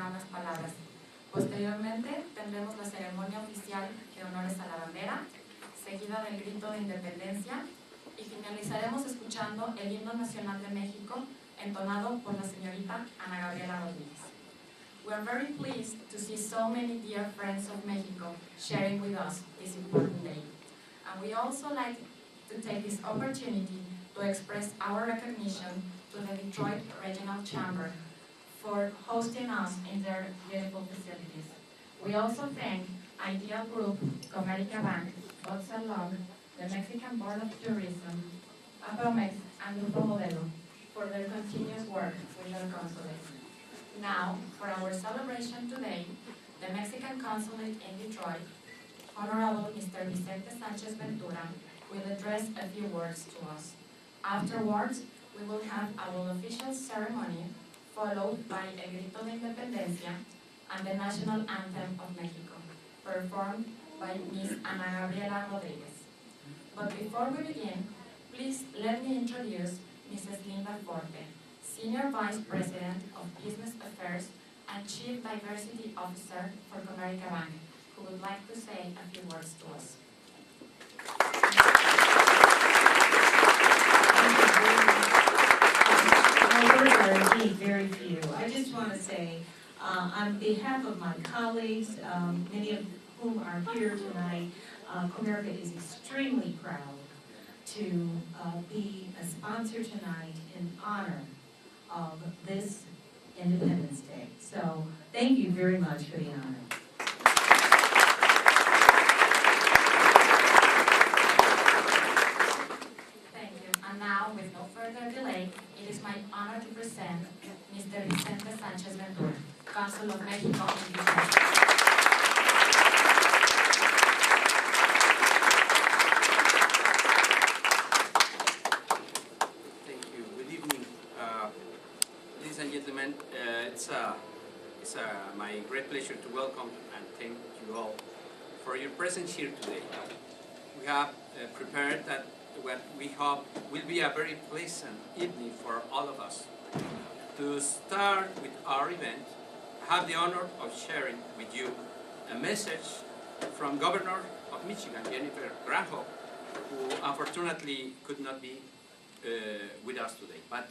dirá unas palabras. Posteriormente tendremos la ceremonia oficial de honores a la bandera, seguida del grito de independencia, y finalizaremos escuchando el himno nacional de México, entonado por la señorita Ana Gabriela Rodríguez. We are very pleased to see so many dear friends of Mexico sharing with us this important day. And we also like to take this opportunity to express our recognition to the Detroit Regional Chamber for hosting us in their beautiful facilities. We also thank Ideal Group, Comerica Bank, Log, the Mexican Board of Tourism, Apromex, and Grupo Modelo for their continuous work with our consulate. Now, for our celebration today, the Mexican Consulate in Detroit, Honorable Mr. Vicente Sanchez Ventura, will address a few words to us. Afterwards, we will have our official ceremony, followed by a grito de independencia and the national anthem of Mexico, performed by Ms. Ana Gabriela Rodríguez. But before we begin, please let me introduce Mrs. Linda Forte, Senior Vice President of Business Affairs and Chief Diversity Officer for Comerica Bank, who would like to say a few words to us. Words are indeed very few. I just want to say, on behalf of my colleagues, many of whom are here tonight, Comerica is extremely proud to be a sponsor tonight in honor of this Independence Day. So thank you very much for the honor. Thank you. And now, with no further delay, it is my honor to present Mr. Vicente Sanchez Ventura, Consul of Mexico in Detroit. Gentlemen, it's my great pleasure to welcome and thank you all for your presence here today. We have prepared what we hope will be a very pleasant evening for all of us. To start with our event, I have the honor of sharing with you a message from Governor of Michigan, Jennifer Granholm, who unfortunately could not be with us today. But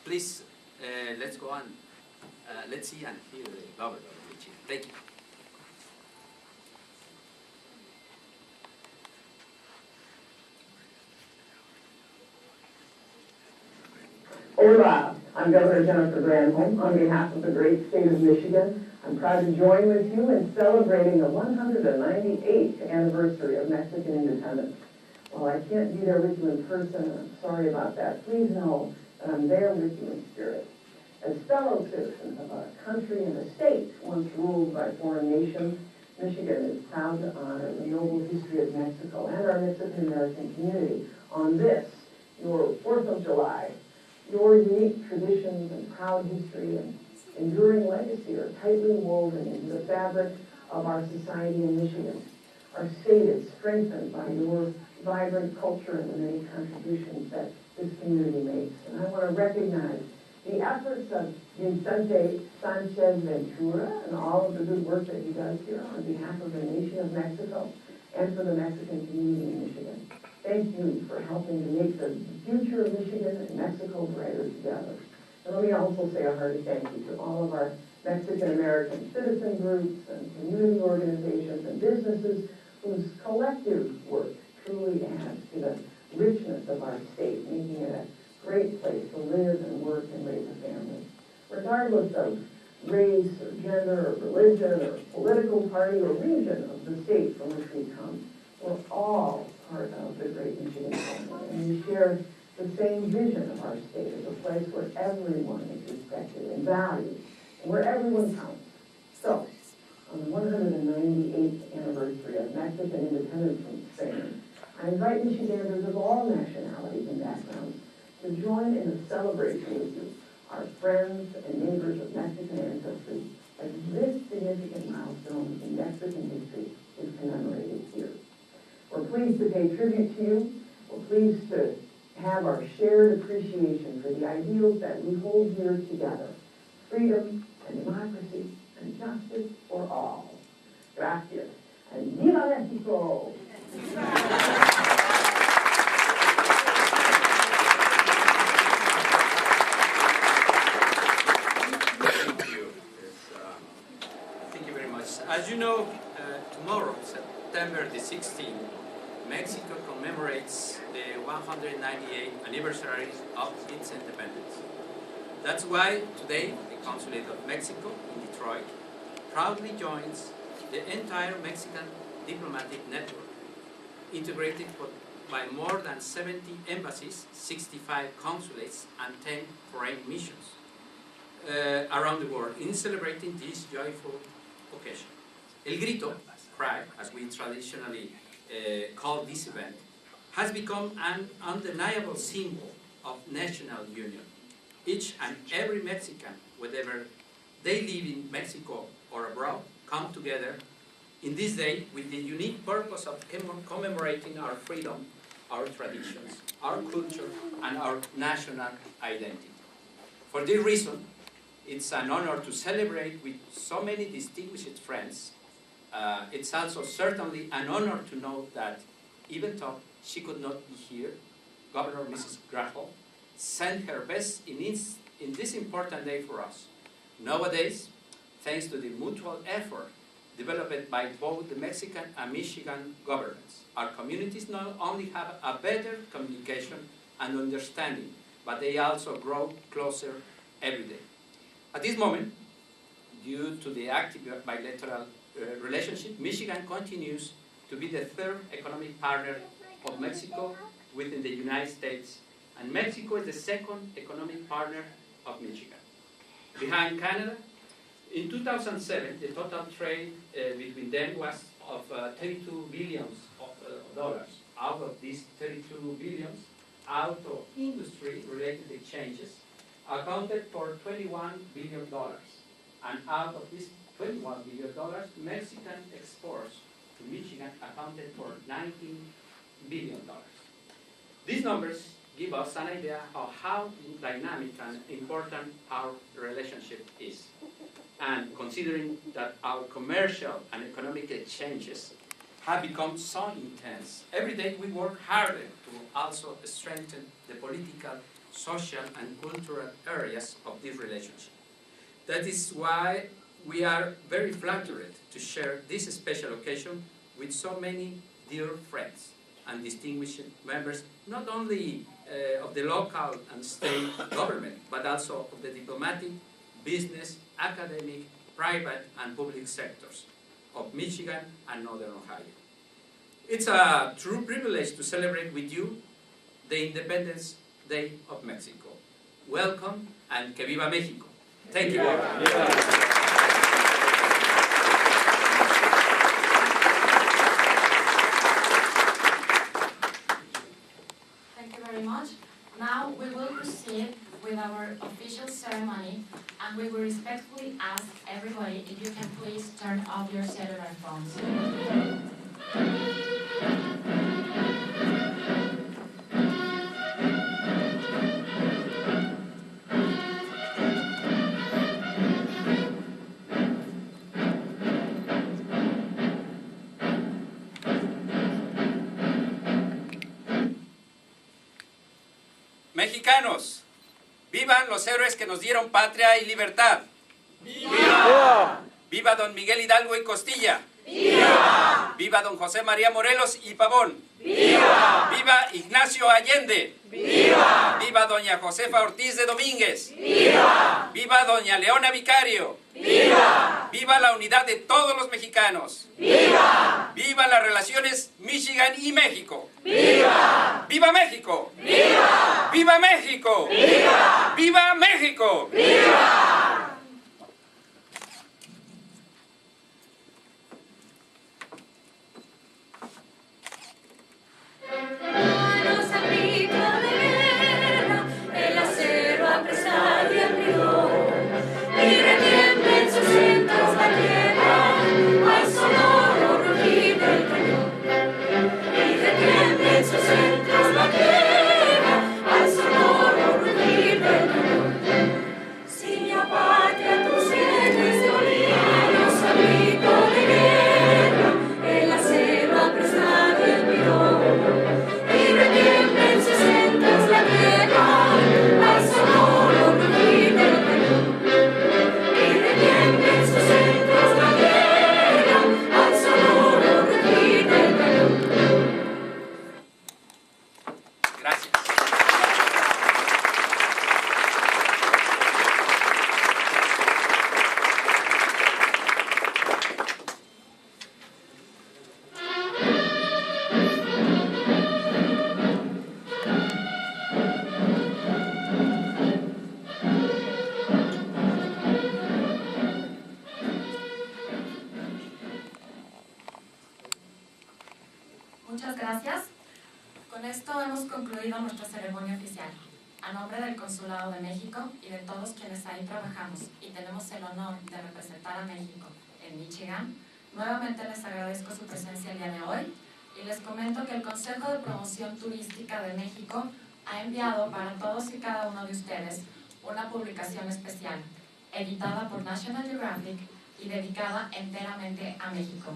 please, let's go on. Let's see and hear the Governor of Michigan. Thank you. Hola, I'm Governor Jennifer Granholm. On behalf of the great state of Michigan, I'm proud to join with you in celebrating the 198th anniversary of Mexican independence. While I can't be there with you in person, and I'm sorry about that, please know that I'm there with you in spirit. As fellow citizens of a country and a state once ruled by foreign nations, Michigan is proud to honor the noble history of Mexico and our Mexican-American community on this, your 4th of July. Your unique traditions and proud history and enduring legacy are tightly woven into the fabric of our society in Michigan. Our state is strengthened by your vibrant culture and the many contributions that this community makes. And I want to recognize the efforts of Vicente Sanchez Ventura and all of the good work that he does here on behalf of the nation of Mexico and for the Mexican community in Michigan. Thank you for helping to make the future of Michigan and Mexico brighter together. And let me also say a hearty thank you to all of our Mexican-American citizen groups and community organizations and businesses whose collective work truly adds to the richness of our state, making it a great place to live and work and raise a family. Regardless of race or gender or religion or political party or region of the state from which we come, we're all part of the great Michigan family, and we share the same vision of our state as a place where everyone is respected and valued, and where everyone counts. So, on the 198th anniversary of Mexican independence from Spain, I invite Michiganders of all nationalities and backgrounds to join in the celebration with you, our friends and neighbors of Mexican ancestry, as this significant milestone in Mexican history is commemorated here. We're pleased to pay tribute to you. We're pleased to have our shared appreciation for the ideals that we hold dear together: freedom, and democracy and justice for all. Gracias. And viva Mexico! Thank you very much. As you know, tomorrow, September the 16th, Mexico commemorates the 198th anniversary of its independence. That's why today the Consulate of Mexico in Detroit proudly joins the entire Mexican diplomatic network, integrated by more than 70 embassies, 65 consulates, and 10 foreign missions around the world in celebrating this joyful occasion. El Grito, cry, as we traditionally call this event, has become an undeniable symbol of national union. Each and every Mexican, whether they live in Mexico or abroad, come together in this day with the unique purpose of commemorating our freedom, our traditions, our culture, and our national identity. For this reason, it's an honor to celebrate with so many distinguished friends. It's also certainly an honor to know that even though she could not be here, Governor Mrs. Graham sent her best in this important day for us. Nowadays, thanks to the mutual effort developed by both the Mexican and Michigan governments, our communities not only have a better communication and understanding, but they also grow closer every day. At this moment, due to the active bilateral relationship, Michigan continues to be the third economic partner of Mexico within the United States, and Mexico is the second economic partner of Michigan. Behind Canada, in 2007, the total trade between them was of $32 billion. Out of these $32 billion, auto industry-related exchanges accounted for $21 billion. And out of this $21 billion, Mexican exports to Michigan accounted for $19 billion. These numbers give us an idea of how dynamic and important our relationship is. And considering that our commercial and economic exchanges have become so intense, every day we work harder to also strengthen the political, social, and cultural areas of this relationship. That is why we are very flattered to share this special occasion with so many dear friends and distinguished members, not only of the local and state government, but also of the diplomatic, business, academic, private, and public sectors of Michigan and Northern Ohio. It's a true privilege to celebrate with you the Independence Day of Mexico. Welcome, and que viva Mexico. Thank you. Thank you very much. Now we will proceed with our official ceremony, and we will respectfully ask everybody if you can please turn off your cellular phones. Mexicanos, vivan los héroes que nos dieron patria y libertad. ¡Viva! Viva don Miguel Hidalgo y Costilla. ¡Viva! Viva don José María Morelos y Pavón. ¡Viva! Viva Ignacio Allende. ¡Viva! Viva doña Josefa Ortiz de Domínguez. ¡Viva! Viva doña Leona Vicario. ¡Viva! Viva la unidad de todos los mexicanos. ¡Viva! Viva las relaciones Michigan y México. ¡Viva! ¡Viva México! ¡Viva! ¡Viva México! ¡Viva! ¡Viva México! ¡Viva! Manos al grito de guerra, el acero apresado y abrió, y retiembla en sus centros la tierra, al sonoro rugir del cañón. Y retiembla en sus centros la tierra, al sonoro rugir del cañón. Sin Gracias. Muchas gracias. Con esto hemos concluido nuestra ceremonia oficial. A nombre del Consulado de México y de todos quienes ahí trabajamos y tenemos el honor de representar a México en Michigan, nuevamente les agradezco su presencia el día de hoy y les comento que el Consejo de Promoción Turística de México ha enviado para todos y cada uno de ustedes una publicación especial, editada por National Geographic y dedicada enteramente a México.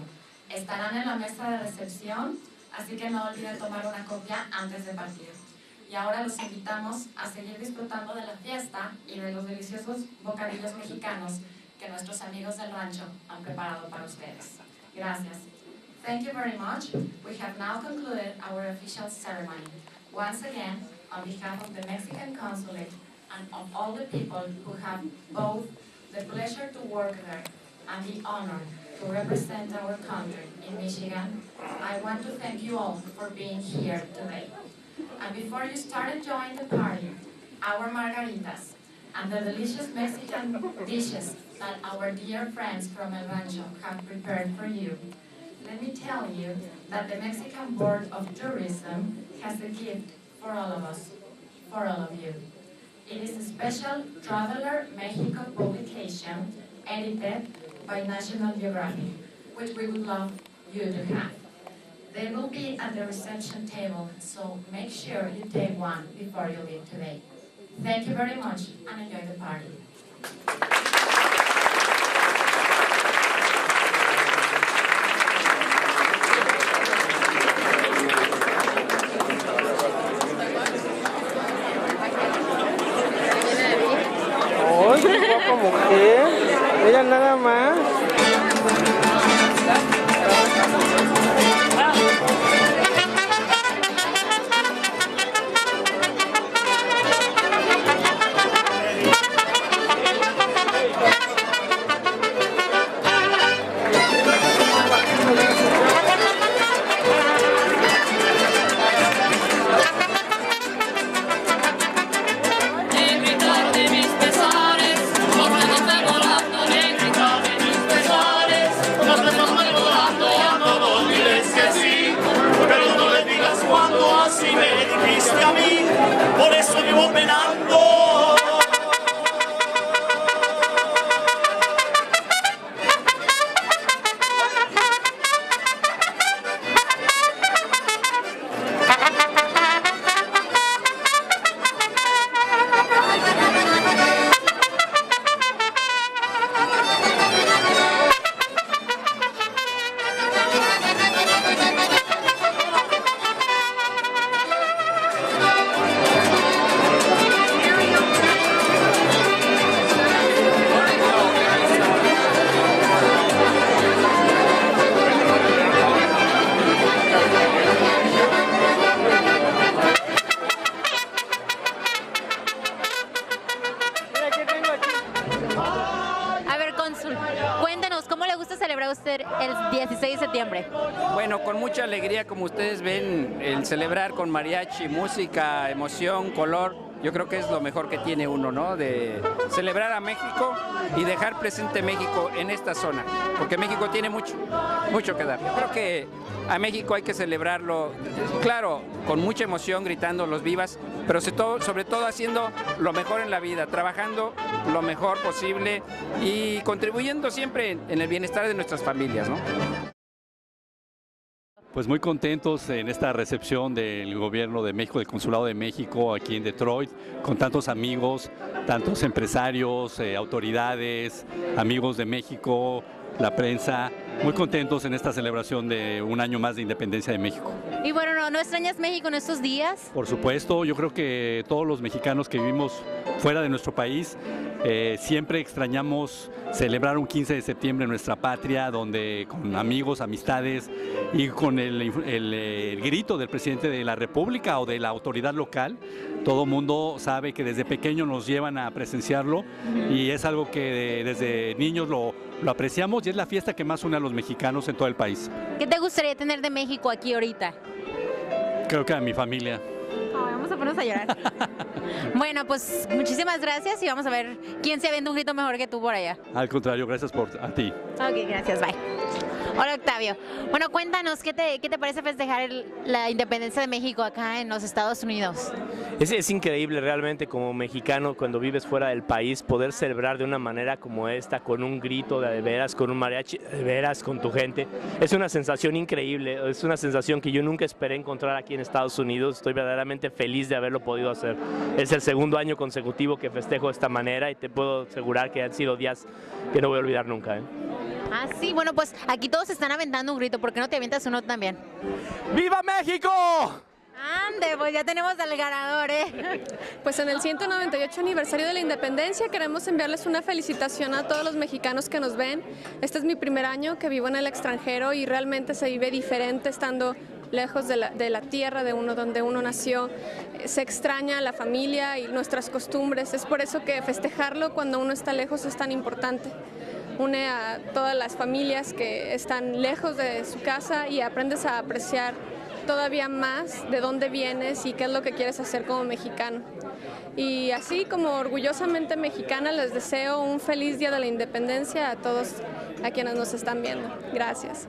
Estarán en la mesa de recepción, así que no olviden tomar una copia antes de partir. Y ahora los invitamos a seguir disfrutando de la fiesta y de los deliciosos bocadillos mexicanos que nuestros amigos del rancho han preparado para ustedes. Gracias. Thank you very much. We have now concluded our official ceremony. Once again, on behalf of the Mexican Consulate and of all the people who have both the pleasure to work there and the honor to represent our country in Michigan, I want to thank you all for being here today. And before you start enjoying the party, our margaritas and the delicious Mexican dishes that our dear friends from El Rancho have prepared for you, let me tell you that the Mexican Board of Tourism has a gift for all of us, for all of you. It is a special Traveler Mexico publication edited by National Geographic, which we would love you to have. They will be at the reception table, so make sure you take one before you leave today. Thank you very much and enjoy the party. Como que, mira nada más. Por eso vivo penando. Cuéntenos, ¿cómo le gusta celebrar a usted el 16 de septiembre? Bueno, con mucha alegría, como ustedes ven, el celebrar con mariachi, música, emoción, color, yo creo que es lo mejor que tiene uno, ¿no? De celebrar a México y dejar presente México en esta zona, porque México tiene mucho que dar. Yo creo que a México hay que celebrarlo, claro, con mucha emoción, gritando los vivas, pero sobre todo haciendo lo mejor en la vida, trabajando lo mejor posible y contribuyendo siempre en el bienestar de nuestras familias, ¿no? Pues muy contentos en esta recepción del Gobierno de México, del Consulado de México aquí en Detroit, con tantos amigos, tantos empresarios, autoridades, amigos de México, la prensa, muy contentos en esta celebración de un año más de independencia de México. Y bueno, ¿no extrañas México en estos días? Por supuesto, yo creo que todos los mexicanos que vivimos fuera de nuestro país siempre extrañamos celebrar un 15 de septiembre en nuestra patria, donde con amigos, amistades y con el grito del presidente de la República o de la autoridad local, todo mundo sabe que desde pequeño nos llevan a presenciarlo y es algo que desde niños lo apreciamos y es la fiesta que más une a los mexicanos en todo el país. ¿Qué te gustaría tener de México aquí ahorita? Creo que a mi familia. Ay, vamos a ponernos a llorar. Bueno, pues muchísimas gracias y vamos a ver quién se avienta un grito mejor que tú por allá. Al contrario, gracias a ti. Ok, gracias, bye. Hola Octavio. Bueno, cuéntanos, ¿qué te parece festejar la independencia de México acá en los Estados Unidos? Es increíble realmente como mexicano cuando vives fuera del país poder celebrar de una manera como esta, con un grito de veras, con un mariachi de veras, con tu gente. Es una sensación increíble, es una sensación que yo nunca esperé encontrar aquí en Estados Unidos. Estoy verdaderamente feliz de haberlo podido hacer. Es el segundo año consecutivo que festejo de esta manera y te puedo asegurar que han sido días que no voy a olvidar nunca. Ah, sí, bueno, pues aquí todos están aventando un grito, ¿por qué no te avientas uno también? ¡Viva México! Ande, pues ya tenemos al ganador, ¿eh? Pues en el 198 aniversario de la independencia queremos enviarles una felicitación a todos los mexicanos que nos ven. Este es mi primer año que vivo en el extranjero y realmente se vive diferente estando lejos de la tierra de uno, donde uno nació. Se extraña la familia y nuestras costumbres. Es por eso que festejarlo cuando uno está lejos es tan importante. Une a todas las familias que están lejos de su casa y aprendes a apreciar todavía más de dónde vienes y qué es lo que quieres hacer como mexicano. Y así como orgullosamente mexicana les deseo un feliz Día de la Independencia a todos a quienes nos están viendo. Gracias.